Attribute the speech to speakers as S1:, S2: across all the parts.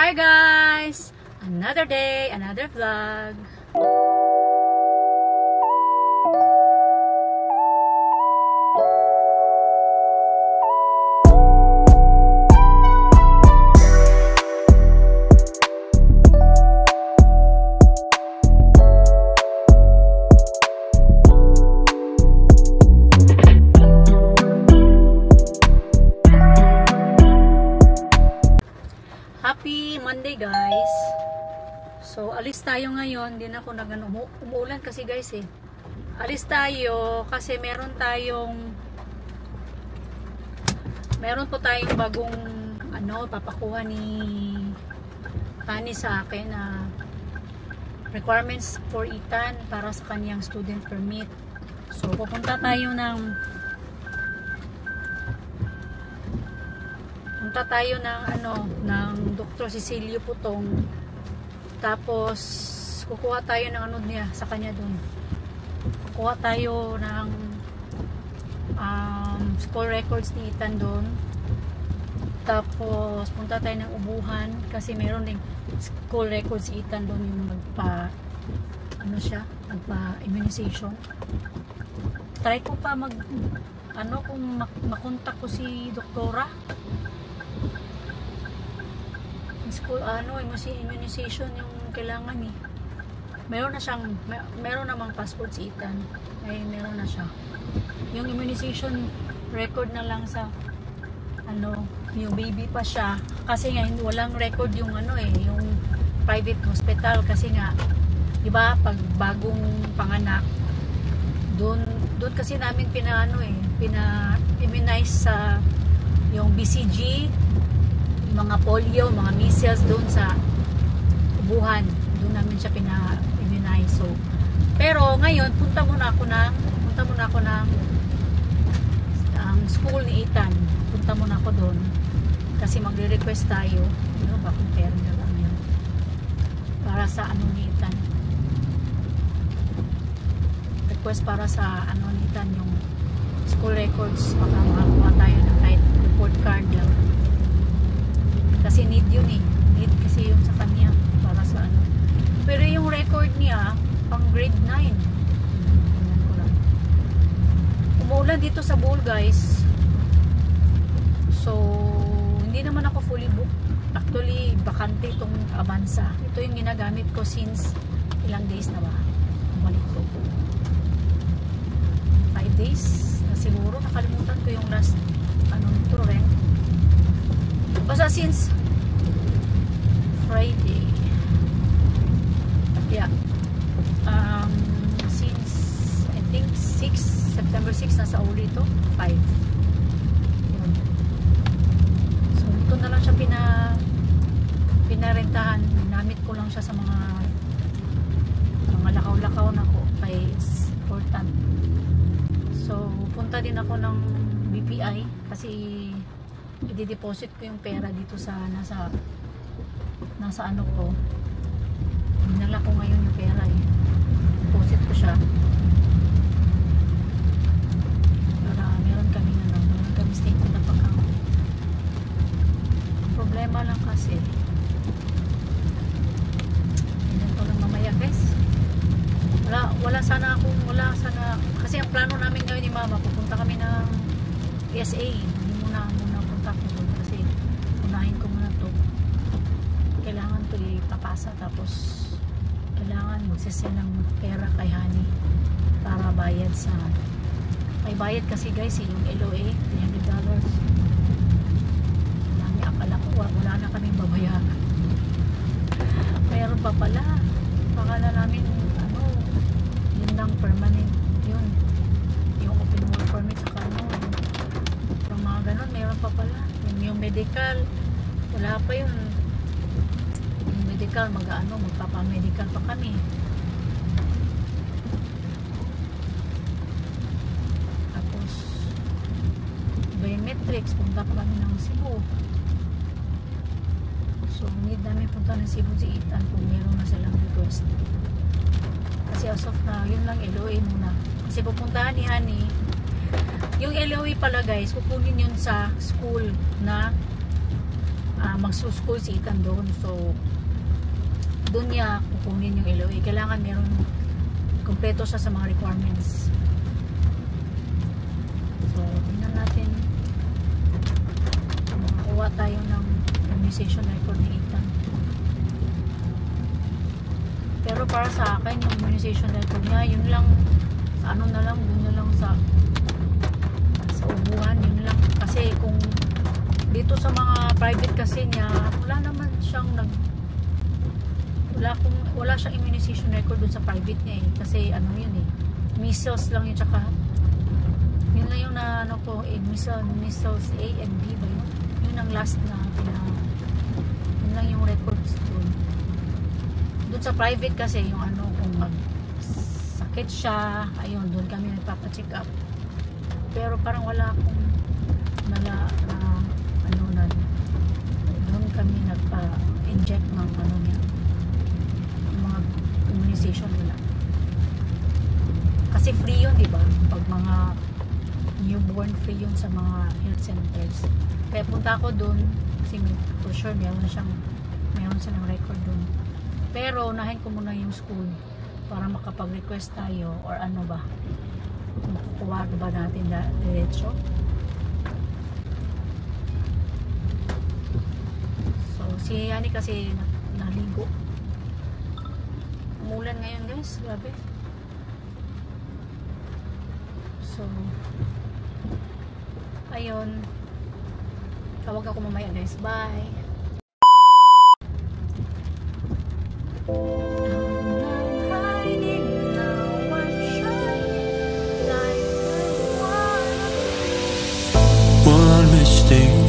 S1: Hi guys! Another day, another vlog. Happy Monday guys. So alis tayo ngayon. Hindi na ako umuulan kasi guys eh. Alis tayo kasi meron po tayong bagong papakuha ni Tani sa akin na requirements for Ethan para sa kanyang student permit. So pupunta tayo ng Dr. Cecilio Putong. Tapos kukuha tayo ng niya sa kanya doon. Kukuha tayo ng school records ni Ethan doon. Tapos punta tayo ng ubuhan kasi meron ding school records si Ethan doon, yung magpa-immunization. Try ko pa kung makontak ko si doktora. School immunization yung kailangan eh. Meron namang passport si Ethan. Ay meron na siya. Yung immunization record na lang sa yung baby pa siya kasi nga walang record yung yung private hospital kasi nga 'di ba pag bagong panganak doon kasi namin pina-immunize sa yung BCG, mga polio, mga measles doon sa ubuhan. Doon namin siya pina-immunize. So, pero ngayon punta muna ako ng school ni Ethan. Punta muna ako doon kasi magre-request tayo. Ano ba kung pera na lang yun? Para sa ni Ethan. Request para sa ni Ethan yung school records. Baka makakuha tayo ng kahit report card lang. Kasi need yun eh. Need kasi yung sa kanya para sa Pero yung record niya pang grade 9. Tingnan ko lang. Umuulan dito sa Bohol guys. So hindi naman ako fully booked. Actually bakante itong Avanza. Ito yung ginagamit ko since ilang days na ba? Bumalik ko. 5 days na siguro. Nakalimutan ko yung last nito rent. Basta since Friday, yeah, since I think September 6 nasa uli ito, 5. Yun. So dito na lang siya pinarentahan. Namit ko lang siya sa mga lakaw-lakaw na ko kaya it's important. So punta din ako ng BPI kasi i-deposit ko yung pera dito sa nasa ko. Dinala ko ngayon yung pera eh. Deposit ko siya. Para meron kami statement na account. Problema lang kasi tingnan ko lang mamaya guys. Wala sana kasi ang plano namin ngayon ni Mama, pupunta kami ng PSA. Muna punta ko doon kasi unahin ko muna to. Kailangan to ipapasa tapos kailangan magsisend ng pera kay Honey para bayad may bayad kasi guys yung LOA $300. Akala ko wala na kaming babayaran. Mayroon pa pala. Akala namin yun lang permanent yun. Yung open work permit saka yung mga ganun mayroon pa pala. Yung medical wala pa yun. Yung medical magpapa-medical pa kami. Tapos biometrics punta pa kami ng Cebu. So need namin punta ng Cebu si Ethan kung meron na silang request. Kasi as of now yun lang LOA muna. Kasi pupuntahan ni Honey yung LOA pala guys, kukunin yun sa school na magsuschool si Ethan doon. So doon niya kukunin yung LOA. Kailangan meron kompleto siya sa mga requirements. So tingnan natin makakuha tayo ng immunization record ni Ethan. Pero para sa akin yung immunization record niya, yun lang sa ano na lang, dun na lang sa ubuhan, yun lang. Kasi kung dito sa mga private kasi niya, wala naman siyang wala siyang immunization record dun sa private niya eh. Kasi ano yun eh, measles lang yun, tsaka yun lang yung na ano ko eh, measles A and B ba yun? Yun ang last na yun lang yung records dun. Dun sa private kasi yung ano, kung magsakit siya, ayun, dun kami nagpapacheck up. Pero parang wala akong doon kami nagpa-inject ng ano niya, yung mga immunization nila. Kasi free yun, diba? Pag mga newborn, free yun sa mga health centers. Kaya punta ako doon kasi for sure meron silang record doon. Pero unahin ko muna yung school para makapag-request tayo or ano ba, makukuha ba natin diretso. So si Yani kasi naligo. Umulan ngayon guys, grabe. So ayun, tawag ako mamaya guys, bye.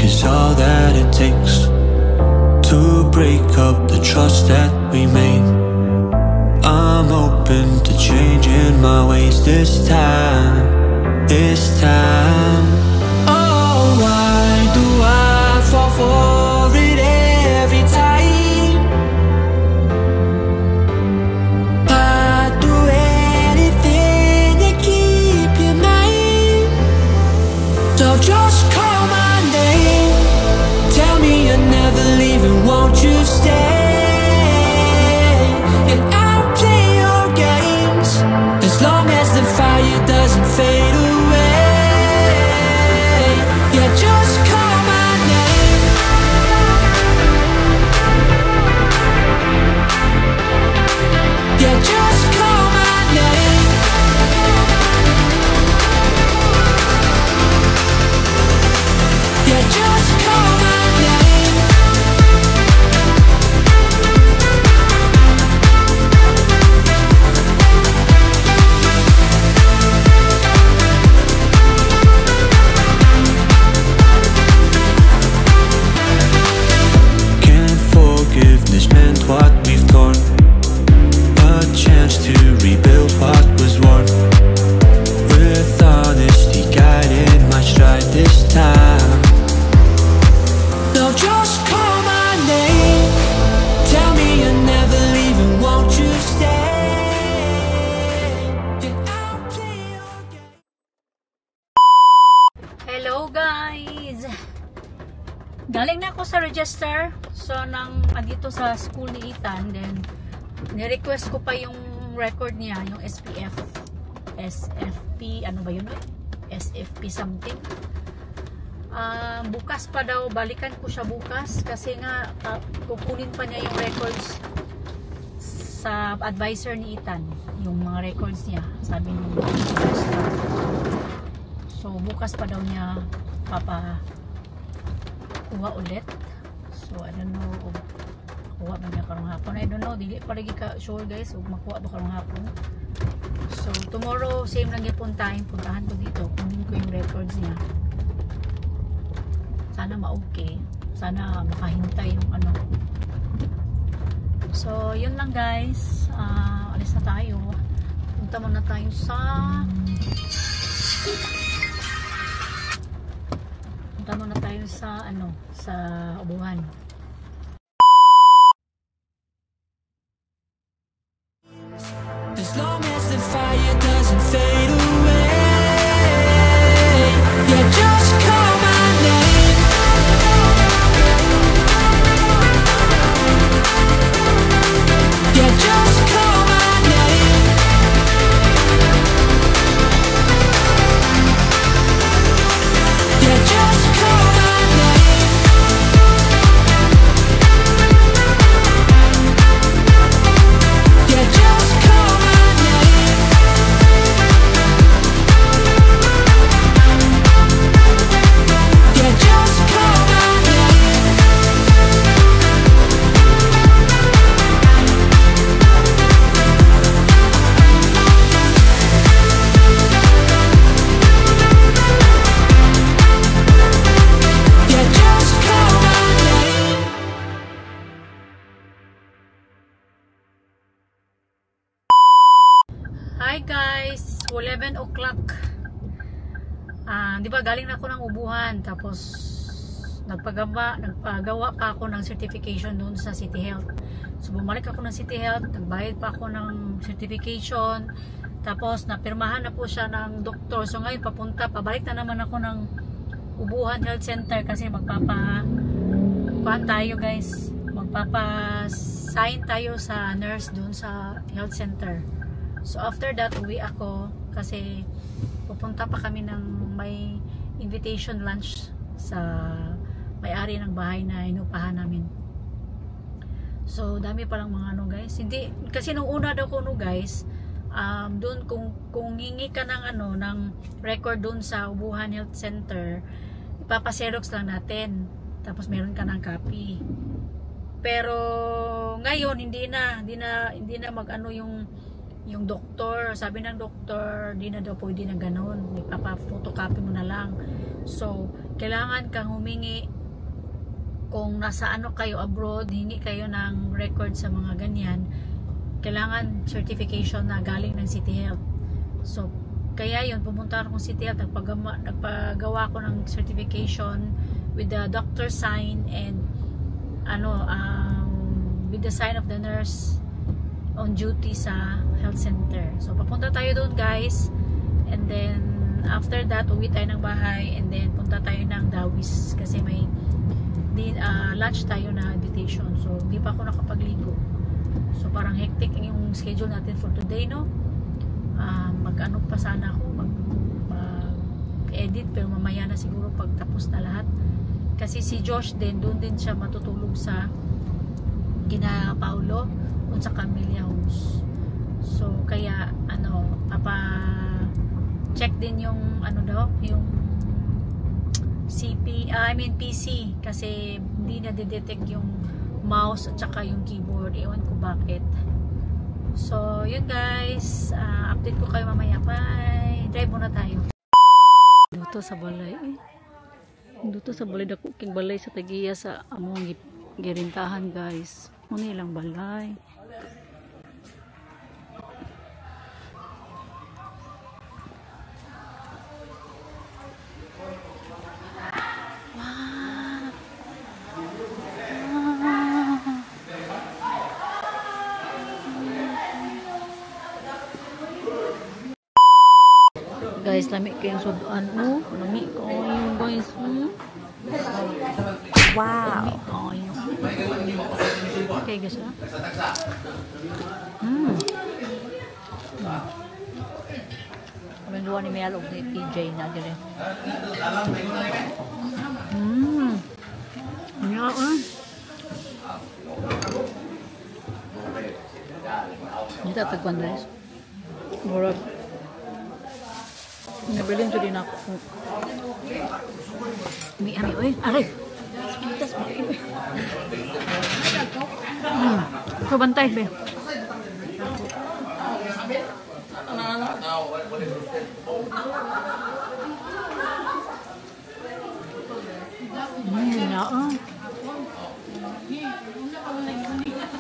S2: Is all that it takes to break up the trust that we made. I'm open to changing my ways this time. Oh, why do I fall for it every time? I'd do anything to keep you mine. So just call my name, tell me you're never leaving, won't you stay? And I'll play your games as long as the fire doesn't fade away. Yeah, just call my name. Yeah, just call my name. Yeah, just call my name. Can't forgiveness mend what we've torn, a chance to rebuild what was worn, with honesty guiding my stride this time. Now just call my name, tell me you're never leaving, won't you stay? And I'll play your game.
S1: Hello guys! Galing na ako sa register. So andito sa school ni Ethan. Then ni-request ko pa yung record niya, yung SFP, ano ba yun? SFP something. Bukas pa daw, balikan ko siya bukas kasi nga kukunin pa niya yung records sa advisor ni Ethan, yung mga records niya, sabi ni advisor. So bukas pa daw niya kuha ulit. So I don't know kung kuha ba niya karong hapon. I don't know, dili pa lagi ka sure guys kung makuha ba karong hapon. So tomorrow same lang yung time, puntahan ko dito, kunin ko yung records niya. Sana ma-okay, sana makahintay yung ano. So yun lang guys, alis na tayo. Punta muna tayo sa sa ubuhan.
S2: As long as the fire doesn't fade away. Yeah, just call my name.
S1: Hi guys, 11 o'clock. Di ba galing na ako ng ubuhan, tapos nagpagawa pa ako ng certification doon sa City Health. So bumalik ako ng City Health, nagbayad pa ako ng certification, tapos napirmahan na po siya ng doktor. So ngayon pabalik na naman ako ng Ubuhan Health Center kasi magpapa-sign tayo sa nurse doon sa health center. So after that, uwi ako kasi pupunta pa kami ng may invitation lunch sa may-ari ng bahay na inupahan namin. So dami pa lang mga ano guys. Hindi kasi nung una daw ko guys, doon kung hingi ka ng record doon sa Ubuhan Health Center, ipapa-xerox lang natin. Tapos meron ka ng copy. Pero ngayon hindi na mag-ano yung doktor. Sabi ng doktor, hindi na daw pwede na ganoon. Ipapa-photocopy mo na lang. So, kailangan kang humingi kung nasa kayo abroad, hingi kayo ng record sa mga ganyan. Kailangan certification na galing ng City Health. So, kaya yun, pumunta ako ng City Health, nagpagawa ko ng certification with the doctor sign and with the sign of the nurse on duty sa health center. So papunta tayo doon guys, and then after that uwi tayo ng bahay, and then punta tayo ng Dawis kasi may lunch tayo na invitation. So hindi pa ako nakapagligo, so parang hectic yung schedule natin for today, no? Mag-ano pa sana ako, mag-edit, pero mamaya na siguro pag tapos na lahat, kasi si Josh din, doon din siya matutulog sa kina Paulo sa Camellia Homes. So kaya check din yung yung PC kasi hindi na detect yung mouse at saka yung keyboard. Ewan ko bakit. So yun guys, update ko kayo mamaya. Bye. Drive muna tayo. Dito sa balay. Dito sa balay dako king balay sa Tagiya sa among girintahan guys. Muna ilang balay. Guys, lami kayong suduan mo. Lami ko yung guys. Wow. Okay guys. Kami dua ni Mel og ni PJ na dire. Ya Kita tagwan guys. Murag nabilin to din ako. Ami oy, aray. Pintas mo. So bantay be.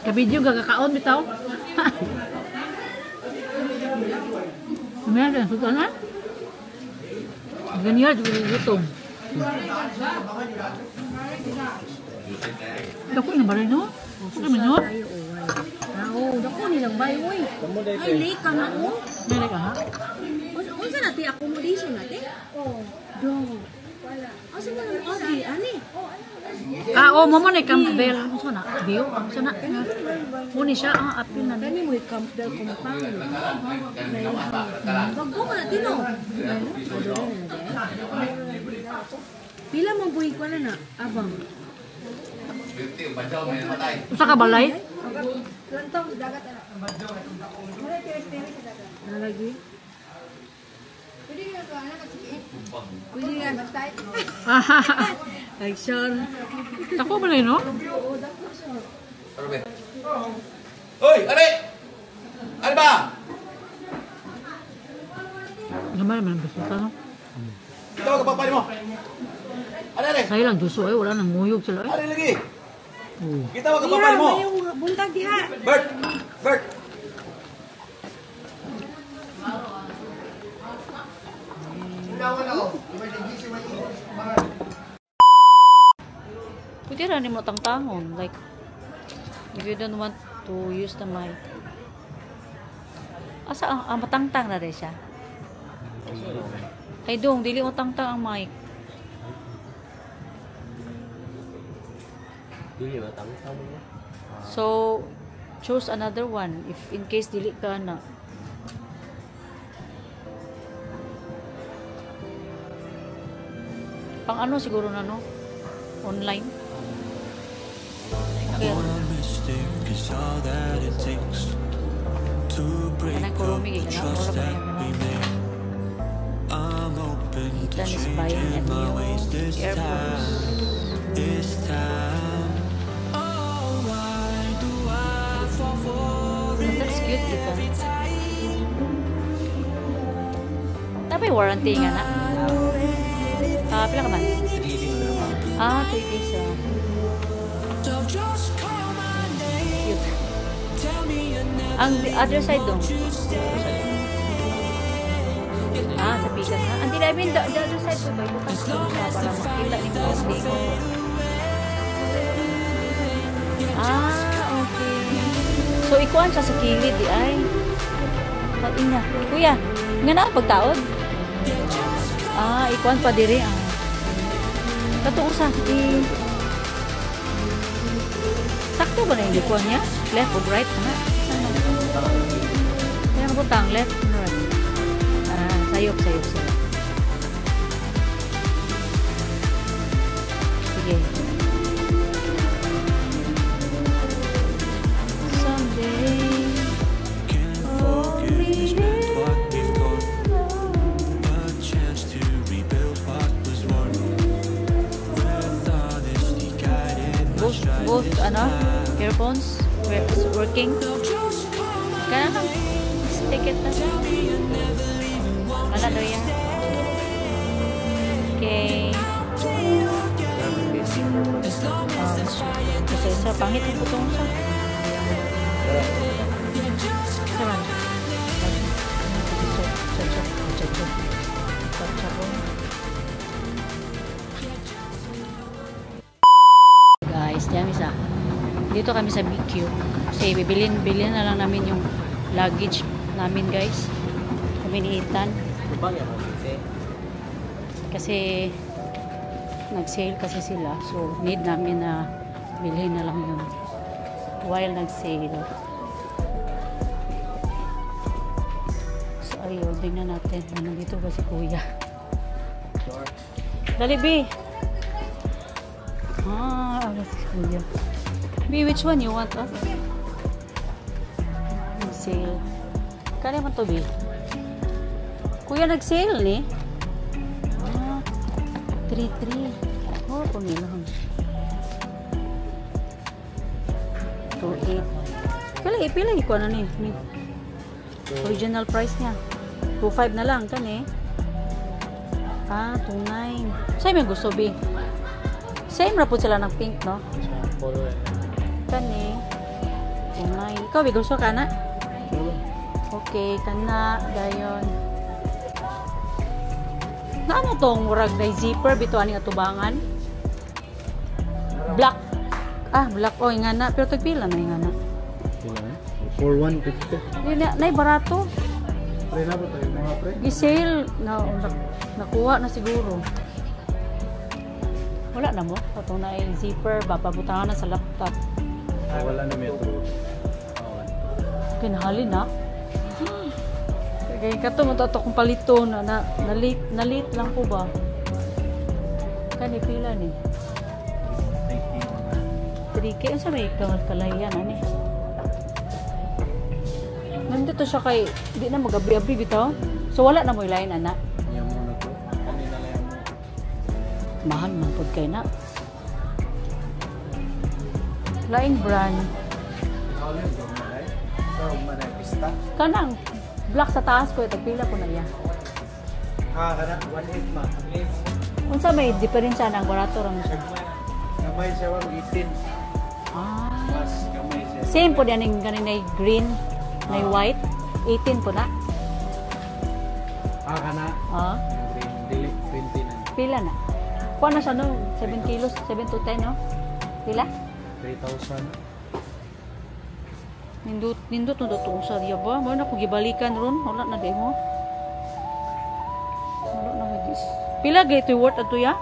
S1: Ka-video gagakaon bitaw. Meron suka na. Ganyan juga gutom. Dako na ba rin no? Dako na no?
S3: Dako nilang bay oy. Ay late ka na mo.
S1: Dili ka ha?
S3: Unsa na ti accommodation natin? Do. Wala. Asa man ang agi ani?
S1: Mo ni Campbell. Unsa na? Bio, unsa na? Muni siya apil na.
S3: Kani mo Campbell compound. Bago ka na tino. Pila man buhi ko na abang.
S1: Unsa ka balay?
S3: Lantong dagat na. Nalagi. Pwede nga ka anak at sige. Pwede nga bantay. Like sure.
S1: Dako ba na no?
S3: Oo, dako sure.
S4: Hoy, are! Ano ba?
S1: Naman basta no.
S4: Ito ka papali mo. Ano rin?
S1: Saya lang duso wala nang muyog sila
S4: Ano lagi? Kita ka papali mo.
S3: Buntag diha.
S4: Bert! Bert!
S1: Pwede rin mo tangtangon. Like, if you don't want to use the mic. Asa ang matangtang na rin siya? Ay dong, dili mo tangtang ang mic.
S5: Dili ba tangtang mo?
S1: So, choose another one if in case dili ka na. Pang ano siguro na no? Online. Okay.
S2: One mistake is all that it takes to break
S1: Kanang
S2: up
S1: kurumi
S2: the
S1: kaya na
S2: trust
S1: wala
S2: that
S1: ba
S2: we
S1: yan?
S2: made. I'm open to
S1: Dan is buying a
S2: changing my ways
S1: new
S2: this
S1: earphones.
S2: time. This time. Oh, why do I fall for it
S1: That's cute ito.
S2: every time?
S1: Tapos warranty nga na. Pila ka man?
S5: 3 days na naman.
S1: 3 days.
S2: So just call my name.
S1: Cute.
S2: Tell me you never
S1: Ang other side dong. Sa pikas na. Hindi na, I mean, the other side ko ba? Bukas ko siya para makita ni Monday ko. Okay. So, ikuan siya sa kilid, di ay. Ina. Kuya, nga na pagtaod? Ikuan pa diri. Katuo sa, sakto ba na yung ikuan niya? Left or right? Kaya butang, left or right? Sayop. Sige. Someday,
S2: Can't forgive this what we've gone. A chance to rebuild what was won. With honesty guided my stride
S1: both,
S2: this time.
S1: earphones, working. Kaya lang, stick it na. Wala daw yan. Okay. Kasi sa pangit yung butong siya. Saman. Guys, diyan isa. Dito kami sa BQ. Kasi bilhin na lang namin yung luggage namin, guys. Kami ni Ethan.
S5: Lubang yan kasi.
S1: Kasi nag-sale kasi sila. So, need namin na bilhin na lang yun. While nag-sale. So, ayun. Tingnan natin. Nandito ba si Kuya?
S5: Sure.
S1: Dali, B. Wala si Kuya. B, which one you want? Nag-sale. Kaya naman to, B? Kuya, nag-sale ni? 3-3. Pangilang. 2-8. Pila ko ano ni? Original price niya. 2-5 na lang, kan eh. 2-9. Sa'yo may gusto, B? Same ra po sila ng pink, no?
S5: Polo yan.
S1: Kan eh. 2-9. Ikaw, B, gusto ka na? Okay, kana, dayon. Naano tong murag na zipper bito aning atubangan? Black. Black oy nga na, pero tagpila na nga na.
S5: 4150.
S1: Nay barato.
S5: Pre na ba tayo mga pre?
S1: Gisale nakuha na siguro. Wala na mo. Patong na ay zipper, bapabutangan na sa laptop.
S5: Ay wala na metro.
S1: Kinahali na. Kaya kato mo tato kong palito na nalit lang po ba? Kani pila ni? 3K. Ang sa may kalayan ani? Nandito siya kay di na mag-abri-abri bitaw. So wala na mo ilain ana.
S5: Yan mo na to. Kanina lang mo.
S1: Mahal man pud kay na. Laing brand.
S5: Hawlin ko mo dai. So man pista.
S1: Kanang black sa taas ko tagpila ko na iya.
S5: Kana 18 ma.
S1: Unsa may diferensya nang barato ra mo siya?
S5: Gamay siya 18. Mas gamay siya.
S1: Same po yan yung kanina green na white. 18 po na.
S5: Kana.
S1: Ah.
S5: Dili
S1: Pila na? Kuha na siya no? 7 kilos, 7 to 10 no? Pila?
S5: 3,000.
S1: Nindot no datong sa diya ba? Mo na ko gibalikan ron, wala na day mo. Wala na mo dis. Pila gay to worth ato ya?